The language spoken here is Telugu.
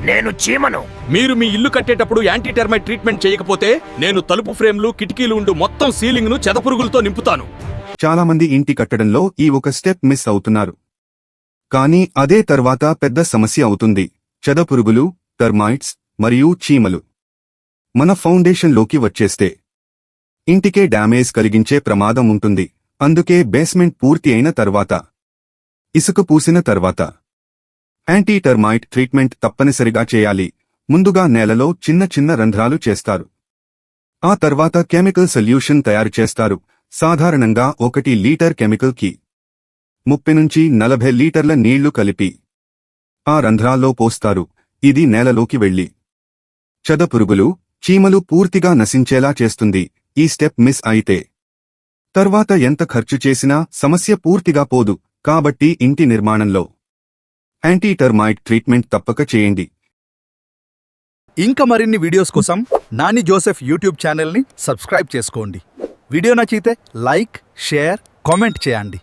నేను చీమను. మీరు మీ ఇల్లు కట్టేటప్పుడు యాంటీ టెర్మైట్ ట్రీట్మెంట్ చేయకపోతే నేను తలుపు ఫ్రేమ్లు కిటికీలు ఉండు మొత్తం సీలింగ్ ను చెదపురుగులతో నింపుతాను. చాలా మంది ఇంటి కట్టడంలో ఈ ఒక స్టెప్ మిస్ అవుతున్నారు. కానీ అదే తర్వాత పెద్ద సమస్య అవుతుంది. చెదపురుగులు, టర్మైట్స్ మరియు చీమలు మన ఫౌండేషన్లోకి వచ్చేస్తే ఇంటికే డ్యామేజ్ కలిగించే ప్రమాదం ఉంటుంది. అందుకే బేస్మెంట్ పూర్తి అయిన తర్వాత, ఇసుక పూసిన తర్వాత యాంటీ టర్మైట్ ట్రీట్మెంట్ తప్పనిసరిగా చేయాలి. ముందుగా నేలలో చిన్న చిన్న రంధ్రాలు చేస్తారు. ఆ తర్వాత కెమికల్ సొల్యూషన్ తయారు చేస్తారు. సాధారణంగా 1 లీటర్ కెమికల్ కి 30 నుంచి 40 లీటర్ల నీళ్లు కలిపి ఆ రంధ్రాల్లో పోస్తారు. ఇది నేలలోకి వెళ్లి చెదపురుగులు, చీమలు పూర్తిగా నశించేలా చేస్తుంది. ఈ స్టెప్ మిస్ అయితే తర్వాత ఎంత ఖర్చు చేసినా సమస్య పూర్తిగా పోదు. కాబట్టి ఇంటి నిర్మాణంలో యాంటీ టర్మైట్ ట్రీట్మెంట్ తప్పక చేయండి. ఇంకా మరిన్ని వీడియోస్ కోసం నాని జోసెఫ్ యూట్యూబ్ ఛానల్ని సబ్స్క్రైబ్ చేసుకోండి. వీడియో నచ్చితే లైక్, షేర్, కామెంట్ చేయండి.